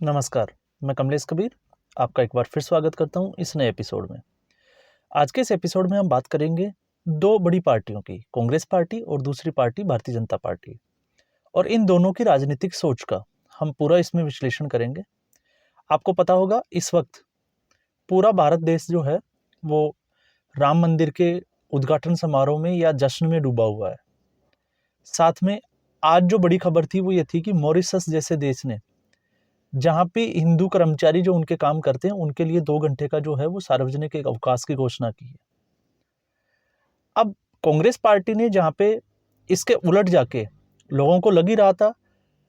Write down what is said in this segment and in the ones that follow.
नमस्कार, मैं कमलेश कबीर आपका एक बार फिर स्वागत करता हूं इस नए एपिसोड में। आज के इस एपिसोड में हम बात करेंगे दो बड़ी पार्टियों की, कांग्रेस पार्टी और दूसरी पार्टी भारतीय जनता पार्टी, और इन दोनों की राजनीतिक सोच का हम पूरा इसमें विश्लेषण करेंगे। आपको पता होगा इस वक्त पूरा भारत देश जो है वो राम मंदिर के उद्घाटन समारोह में या जश्न में डूबा हुआ है। साथ में आज जो बड़ी खबर थी वो ये थी कि मॉरिशस जैसे देश ने, जहाँ पे हिंदू कर्मचारी जो उनके काम करते हैं उनके लिए 2 घंटे का जो है वो सार्वजनिक एक अवकाश की घोषणा की है। अब कांग्रेस पार्टी ने जहाँ पे इसके उलट जाके लोगों को लग ही रहा था,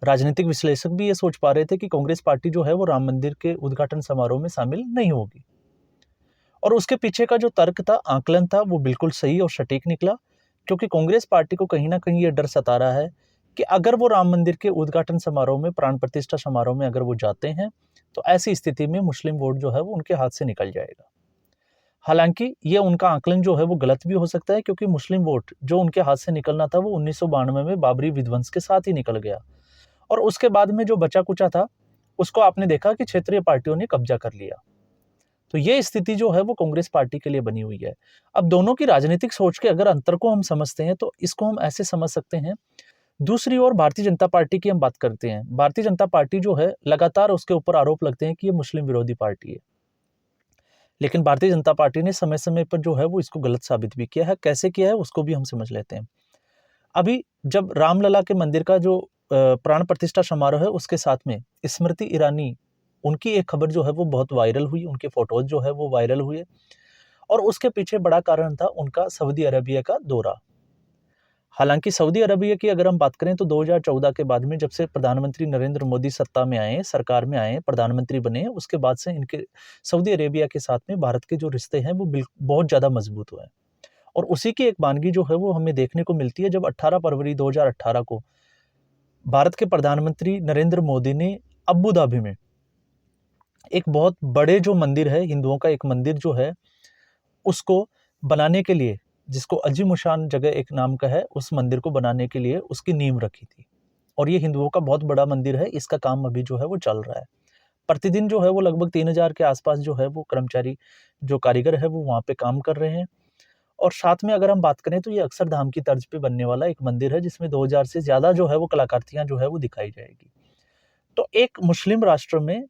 राजनीतिक विश्लेषक भी ये सोच पा रहे थे कि कांग्रेस पार्टी जो है वो राम मंदिर के उद्घाटन समारोह में शामिल नहीं होगी। और उसके पीछे का जो तर्क था, आकलन था, वो बिल्कुल सही और सटीक निकला, क्योंकि कांग्रेस पार्टी को कहीं ना कहीं ये डर सता रहा है कि अगर वो राम मंदिर के उद्घाटन समारोह में, प्राण प्रतिष्ठा समारोह में अगर वो जाते हैं तो ऐसी स्थिति में मुस्लिम वोट जो है वो उनके हाथ से निकल जाएगा। हालांकि ये उनका आकलन जो है वो गलत भी हो सकता है, क्योंकि मुस्लिम वोट जो उनके हाथ से निकलना था वो 1992 में बाबरी विध्वंस के साथ ही निकल गया, और उसके बाद में जो बचा कुचा था उसको आपने देखा कि क्षेत्रीय पार्टियों ने कब्जा कर लिया। तो ये स्थिति जो है वो कांग्रेस पार्टी के लिए बनी हुई है। अब दोनों की राजनीतिक सोच के अगर अंतर को हम समझते हैं तो इसको हम ऐसे समझ सकते हैं। दूसरी ओर भारतीय जनता पार्टी की हम बात करते हैं। भारतीय जनता पार्टी जो है, लगातार उसके ऊपर आरोप लगते हैं कि ये मुस्लिम विरोधी पार्टी है, लेकिन भारतीय जनता पार्टी ने समय समय पर जो है वो इसको गलत साबित भी किया है। कैसे किया है उसको भी हम समझ लेते हैं। अभी जब रामलला के मंदिर का जो प्राण प्रतिष्ठा समारोह है उसके साथ में स्मृति ईरानी, उनकी एक खबर जो है वो बहुत वायरल हुई, उनके फोटोज जो है वो वायरल हुए, और उसके पीछे बड़ा कारण था उनका सऊदी अरबिया का दौरा। हालांकि सऊदी अरबिया की अगर हम बात करें तो 2014 के बाद में, जब से प्रधानमंत्री नरेंद्र मोदी सत्ता में आए, सरकार में आए, प्रधानमंत्री बने, उसके बाद से इनके सऊदी अरेबिया के साथ में भारत के जो रिश्ते हैं वो बहुत ज़्यादा मजबूत हुए हैं। और उसी की एक मानगी जो है वो हमें देखने को मिलती है, जब 18 फरवरी 2018 को भारत के प्रधानमंत्री नरेंद्र मोदी ने अबू धाबी में एक बहुत बड़े जो मंदिर है, हिंदुओं का एक मंदिर जो है, उसको बनाने के लिए, जिसको अजीमुशान जगह एक नाम का है, उस मंदिर को बनाने के लिए उसकी नींव रखी थी। और ये हिंदुओं का बहुत बड़ा मंदिर है, इसका काम अभी जो है वो चल रहा है। प्रतिदिन जो है वो लगभग 3000 के आसपास जो है वो कर्मचारी, जो कारीगर है वो वहाँ पे काम कर रहे हैं। और साथ में अगर हम बात करें तो ये अक्षरधाम की तर्ज पे बनने वाला एक मंदिर है, जिसमें 2000 से ज़्यादा जो है वो कलाकृतियाँ जो है वो दिखाई जाएगी। तो एक मुस्लिम राष्ट्र में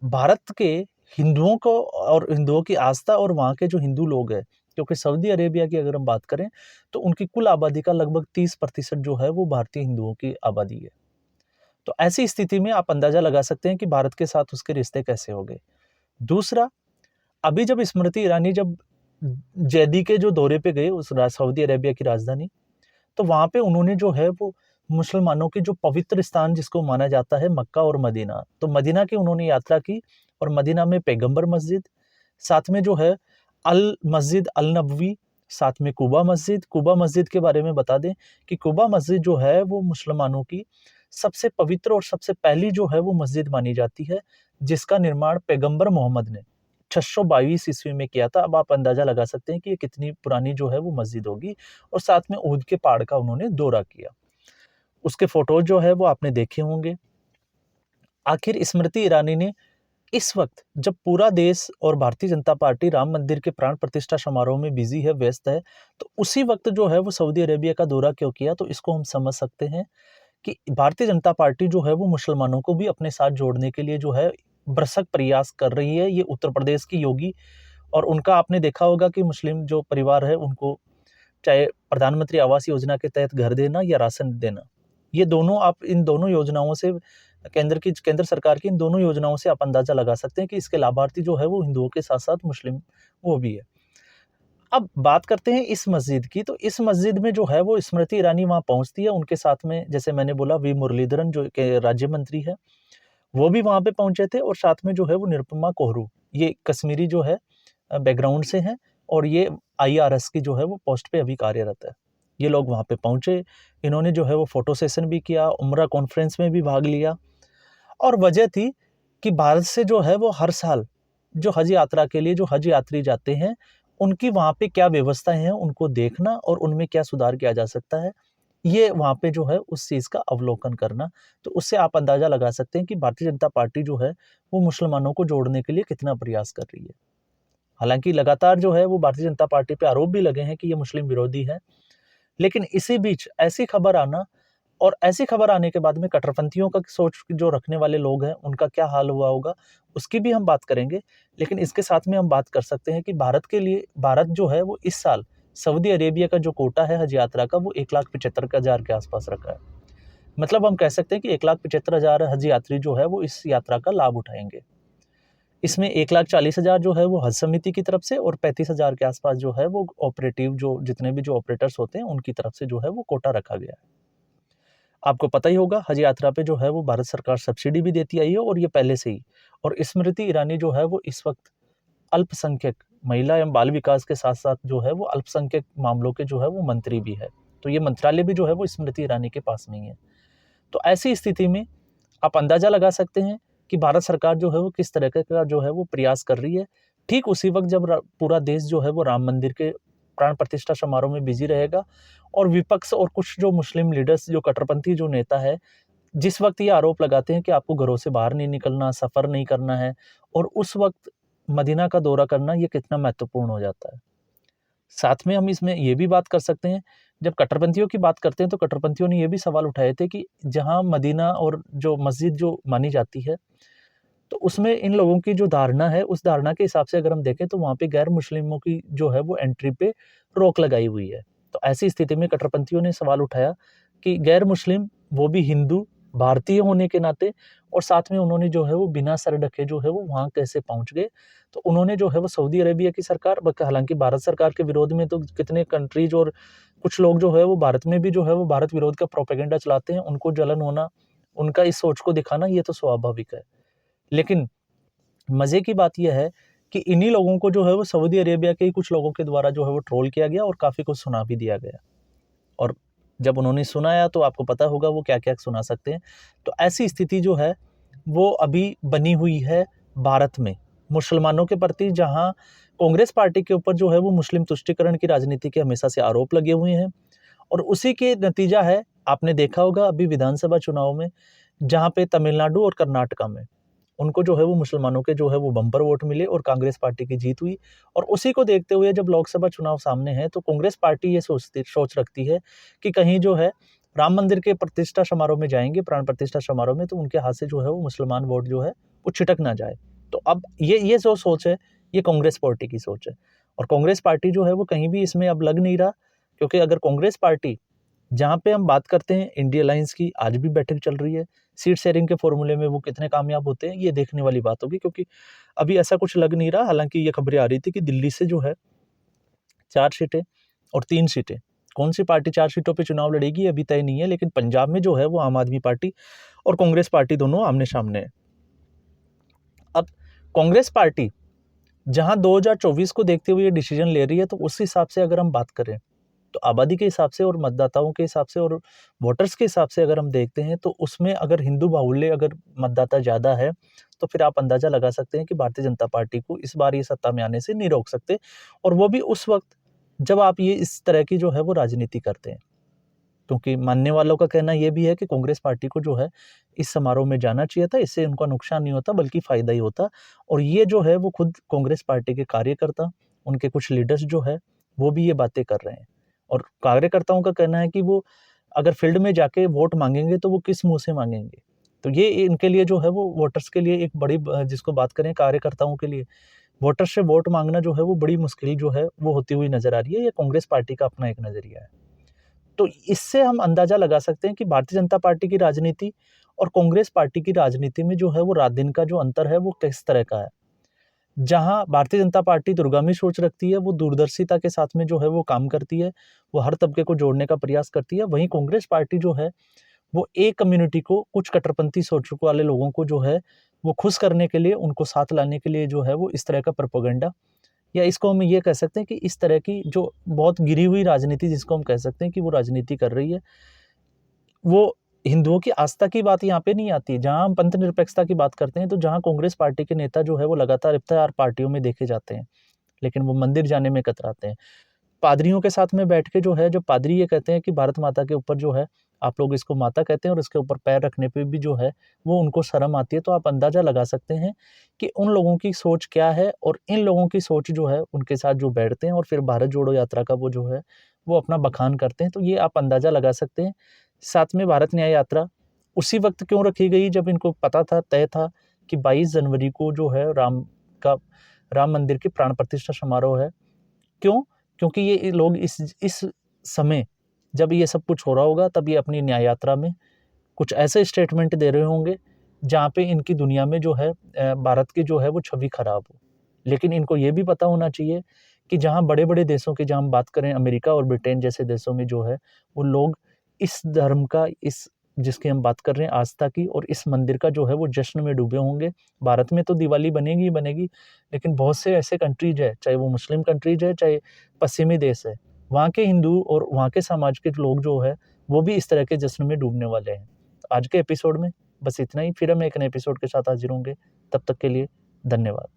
भारत के हिंदुओं को और हिंदुओं की आस्था और वहाँ के जो हिंदू लोग हैं, क्योंकि सऊदी अरेबिया की अगर हम बात करें तो उनकी कुल आबादी का लगभग 30% जो है वो भारतीय हिंदुओं की आबादी है। तो ऐसी स्थिति में आप अंदाजा लगा सकते हैं कि भारत के साथ उसके रिश्ते कैसे हो गए। दूसरा, अभी जब स्मृति ईरानी जब जैदी के जो दौरे पे गए, उस सऊदी अरेबिया की राजधानी, तो वहाँ पे उन्होंने जो है वो मुसलमानों के जो पवित्र स्थान जिसको माना जाता है मक्का और मदीना, तो मदीना की उन्होंने यात्रा की, और मदीना में पैगंबर मस्जिद, साथ में जो है अल मस्जिद अल नबवी, साथ में कुबा मस्जिद। कुबा मस्जिद के बारे में बता दें कि कुबा मस्जिद जो है वो मुसलमानों की सबसे पवित्र और सबसे पहली जो है वो मस्जिद मानी जाती है, जिसका निर्माण पैगंबर मोहम्मद ने 622 ईस्वी में किया था। अब आप अंदाजा लगा सकते हैं कि ये कितनी पुरानी जो है वो मस्जिद होगी। और साथ में ऊद के पहाड़ का उन्होंने दौरा किया, उसके फोटोज जो है वो आपने देखे होंगे। आखिर स्मृति ईरानी ने इस वक्त, जब पूरा देश और भारतीय जनता पार्टी राम मंदिर के प्राण प्रतिष्ठा समारोह में बिजी है, व्यस्त है, तो उसी वक्त जो है वो सऊदी अरेबिया का दौरा क्यों किया? तो इसको हम समझ सकते हैं कि भारतीय जनता पार्टी जो है वो मुसलमानों को भी अपने साथ जोड़ने के लिए जो है भरसक प्रयास कर रही है। ये उत्तर प्रदेश की योगी, और उनका आपने देखा होगा कि मुस्लिम जो परिवार है उनको चाहे प्रधानमंत्री आवास योजना के तहत घर देना या राशन देना, ये दोनों, आप इन दोनों योजनाओं से, केंद्र सरकार की इन दोनों योजनाओं से आप अंदाजा लगा सकते हैं कि इसके लाभार्थी जो है वो हिंदुओं के साथ साथ मुस्लिम वो भी है। अब बात करते हैं इस मस्जिद की, तो इस मस्जिद में जो है वो स्मृति ईरानी वहाँ पहुँचती है, उनके साथ में जैसे मैंने बोला वी मुरलीधरन जो के राज्य मंत्री है वो भी वहाँ पे पहुँचे थे, और साथ में जो है वो निरुपमा कोहरू, ये कश्मीरी जो है बैकग्राउंड से हैं, और ये आईआरएस की जो है वो पोस्ट पे अभी कार्यरत है। ये लोग वहाँ पे पहुँचे, इन्होंने जो है वो फोटो सेशन भी किया, उम्रा कॉन्फ्रेंस में भी भाग लिया। और वजह थी कि भारत से जो है वो हर साल जो हज यात्रा के लिए जो हज यात्री जाते हैं, उनकी वहाँ पे क्या व्यवस्थाएं हैं उनको देखना, और उनमें क्या सुधार किया जा सकता है, ये वहाँ पे जो है उस चीज़ का अवलोकन करना। तो उससे आप अंदाज़ा लगा सकते हैं कि भारतीय जनता पार्टी जो है वो मुसलमानों को जोड़ने के लिए कितना प्रयास कर रही है। हालाँकि लगातार जो है वो भारतीय जनता पार्टी पे आरोप भी लगे हैं कि ये मुस्लिम विरोधी है। लेकिन इसी बीच ऐसी खबर आना और ऐसी खबर आने के बाद में कट्टरपंथियों का सोच जो रखने वाले लोग हैं, उनका क्या हाल हुआ होगा, उसकी भी हम बात करेंगे। लेकिन इसके साथ में हम बात कर सकते हैं कि भारत जो है वो इस साल सऊदी अरेबिया का जो कोटा है हज यात्रा का वो 1,75,000 के आसपास रखा है। मतलब हम कह सकते हैं कि 1,75,000 हज यात्री जो है वो इस यात्रा का लाभ उठाएँगे। इसमें 1,40,000 जो है वो हज समिति की तरफ से और 35,000 के आसपास जो है वो ऑपरेटिव जो जितने भी जो ऑपरेटर्स होते हैं उनकी तरफ से जो है वो कोटा रखा गया है। आपको पता ही होगा हज यात्रा पे जो है वो भारत सरकार सब्सिडी भी देती आई है और ये पहले से ही। और स्मृति ईरानी जो है वो इस वक्त अल्पसंख्यक महिला एवं बाल विकास के साथ-साथ जो है वो अल्पसंख्यक मामलों के जो है वो मंत्री भी है। तो ये मंत्रालय भी जो है वो स्मृति ईरानी के पास में ही है। तो ऐसी स्थिति में आप अंदाज़ा लगा सकते हैं कि भारत सरकार जो है वो किस तरह का जो है वो प्रयास कर रही है। ठीक उसी वक़्त जब पूरा देश जो है वो राम मंदिर के प्राण प्रतिष्ठा समारोह में बिज़ी रहेगा और विपक्ष और कुछ जो मुस्लिम लीडर्स जो कट्टरपंथी जो नेता है, जिस वक़्त ये आरोप लगाते हैं कि आपको घरों से बाहर नहीं निकलना, सफ़र नहीं करना है और उस वक़्त मदीना का दौरा करना ये कितना महत्वपूर्ण हो जाता है। साथ में हम इसमें ये भी बात कर सकते हैं, जब कट्टरपंथियों की बात करते हैं तो कट्टरपंथियों ने ये भी सवाल उठाए थे कि जहाँ मदीना और जो मस्जिद जो मानी जाती है, तो उसमें इन लोगों की जो धारणा है, उस धारणा के हिसाब से अगर हम देखें तो वहाँ पे गैर मुस्लिमों की जो है वो एंट्री पे रोक लगाई हुई है। तो ऐसी स्थिति में कट्टरपंथियों ने सवाल उठाया कि गैर मुस्लिम, वो भी हिंदू, भारतीय होने के नाते और साथ में उन्होंने जो है वो बिना सर ढके जो है वो वहाँ कैसे पहुँच गए? तो उन्होंने जो है वो सऊदी अरेबिया की सरकार हालाँकि भारत सरकार के विरोध में तो कितने कंट्रीज़ और कुछ लोग जो है वो भारत में भी जो है वो भारत विरोध का प्रोपेगेंडा चलाते हैं, उनको जलन होना, उनका इस सोच को दिखाना ये तो स्वाभाविक है। लेकिन मज़े की बात ये है कि इन्हीं लोगों को जो है वो सऊदी अरेबिया के ही कुछ लोगों के द्वारा जो है वो ट्रोल किया गया और काफ़ी कुछ सुना भी दिया गया। और जब उन्होंने सुनाया तो आपको पता होगा वो क्या-क्या सुना सकते हैं। तो ऐसी स्थिति जो है वो अभी बनी हुई है भारत में, मुसलमानों के प्रति, जहाँ कांग्रेस पार्टी के ऊपर जो है वो मुस्लिम तुष्टीकरण की राजनीति के हमेशा से आरोप लगे हुए हैं। और उसी के नतीजा है, आपने देखा होगा अभी विधानसभा चुनाव में, जहाँ पे तमिलनाडु और कर्नाटका में उनको जो है वो मुसलमानों के जो है वो बम्पर वोट मिले और कांग्रेस पार्टी की जीत हुई। और उसी को देखते हुए जब लोकसभा चुनाव सामने है तो कांग्रेस पार्टी ये सोच रखती है कि कहीं जो है राम मंदिर के प्रतिष्ठा समारोह में जाएँगे, प्राण प्रतिष्ठा समारोह में, तो उनके हाथ से जो है वो मुसलमान वोट जो है वो छिटक ना जाए। तो अब ये जो सोच है, ये कांग्रेस पार्टी की सोच है। और कांग्रेस पार्टी जो है वो कहीं भी इसमें अब लग नहीं रहा, क्योंकि अगर कांग्रेस पार्टी, जहाँ पे हम बात करते हैं इंडिया अलायंस की, आज भी बैठक चल रही है। सीट शेयरिंग के फ़ॉर्मूले में वो कितने कामयाब होते हैं, ये देखने वाली बात होगी, क्योंकि अभी ऐसा कुछ लग नहीं रहा। हालाँकि ये खबरें आ रही थी कि दिल्ली से जो है 4 सीटें और 3 सीटें, कौन-सी पार्टी 4 सीटों पे चुनाव लड़ेगी अभी तय नहीं है, लेकिन पंजाब में जो है वो आम आदमी पार्टी और कांग्रेस पार्टी दोनों आमने-सामने हैं। अब कांग्रेस पार्टी जहाँ 2024 को देखते हुए ये डिसीज़न ले रही है, तो उस हिसाब से अगर हम बात करें, तो आबादी के हिसाब से और मतदाताओं के हिसाब से और वोटर्स के हिसाब से अगर हम देखते हैं, तो उसमें अगर हिंदू बाहुल्य अगर मतदाता ज़्यादा है, तो फिर आप अंदाज़ा लगा सकते हैं कि भारतीय जनता पार्टी को इस बार ये सत्ता में आने से नहीं रोक सकते। और वो भी उस वक़्त जब आप ये इस तरह की जो है वो राजनीति करते हैं। क्योंकि मानने वालों का कहना ये भी है कि कांग्रेस पार्टी को जो है इस समारोह में जाना चाहिए था, इससे उनका नुकसान नहीं होता बल्कि फ़ायदा ही होता। और ये जो है वो खुद कांग्रेस पार्टी के कार्यकर्ता, उनके कुछ लीडर्स जो है, वो भी ये बातें कर रहे हैं। और कार्यकर्ताओं का कहना है कि वो अगर फील्ड में जाके वोट माँगेंगे तो वो किस मुँह से माँगेंगे? तो ये इनके लिए जो है वो वोटर्स के लिए एक बड़ी जिसको बात करें कार्यकर्ताओं के लिए, वोटर्स से वोट माँगना जो है वो बड़ी मुश्किल जो है वो होती हुई नज़र आ रही है। ये कांग्रेस पार्टी का अपना एक नज़रिया है। तो इससे हम अंदाज़ा लगा सकते हैं कि भारतीय जनता पार्टी की राजनीति और कांग्रेस पार्टी की राजनीति में जो है वो रात-दिन का जो अंतर है वो किस तरह का है। जहाँ भारतीय जनता पार्टी दूरगामी सोच रखती है, वो दूरदर्शिता के साथ में जो है वो काम करती है, वो हर तबके को जोड़ने का प्रयास करती है। वहीं कांग्रेस पार्टी जो है, वो एक कम्युनिटी को, कुछ कट्टरपंथी सोच वाले लोगों को जो है, वो खुश करने के लिए, उनको साथ लाने के लिए जो है वो इस तरह का प्रोपेगेंडा, या इसको हम ये कह सकते हैं कि इस तरह की जो बहुत गिरी हुई राजनीति जिसको हम कह सकते हैं कि वो राजनीति कर रही है। वो हिंदुओं की आस्था की बात यहाँ पे नहीं आती। जहाँ हम पंथ निरपेक्षता की बात करते हैं, तो जहाँ कांग्रेस पार्टी के नेता जो है वो लगातार इफ्तार पार्टियों में देखे जाते हैं, लेकिन वो मंदिर जाने में कतराते हैं। पादरियों के साथ में बैठ के जो है, जब पादरी ये कहते हैं कि भारत माता के ऊपर जो है, आप लोग इसको माता कहते हैं और इसके ऊपर पैर रखने पे भी जो है वो उनको शर्म आती है, तो आप अंदाज़ा लगा सकते हैं कि उन लोगों की सोच क्या है और इन लोगों की सोच जो है उनके साथ जो बैठते हैं और फिर भारत जोड़ो यात्रा का वो जो है वो अपना बखान करते हैं, तो ये आप अंदाज़ा लगा सकते हैं। साथ में भारत न्याय यात्रा उसी वक़्त क्यों रखी गई जब इनको पता था, तय था कि 22 जनवरी को जो है राम मंदिर की प्राण प्रतिष्ठा समारोह है। क्यों? क्योंकि ये लोग इस समय जब ये सब कुछ हो रहा होगा तब ये अपनी न्याय यात्रा में कुछ ऐसे स्टेटमेंट दे रहे होंगे जहाँ पे इनकी दुनिया में जो है भारत की जो है वो छवि खराब हो। लेकिन इनको ये भी पता होना चाहिए कि जहाँ बड़े-बड़े देशों की जहाँ हम बात करें, अमेरिका और ब्रिटेन जैसे देशों में जो है वो लोग इस धर्म का, इस जिसकी हम बात कर रहे हैं आस्था की, और इस मंदिर का जो है वो जश्न में डूबे होंगे। भारत में तो दिवाली बनेगी ही बनेगी, लेकिन बहुत से ऐसे कंट्रीज़ है, चाहे वो मुस्लिम कंट्रीज़ है, चाहे पश्चिमी देश है, वहाँ के हिंदू और वहाँ के समाज के लोग जो है वो भी इस तरह के जश्न में डूबने वाले हैं। आज के एपिसोड में बस इतना ही, फिर हम एक नए एपिसोड के साथ हाज़िर होंगे। तब तक के लिए धन्यवाद।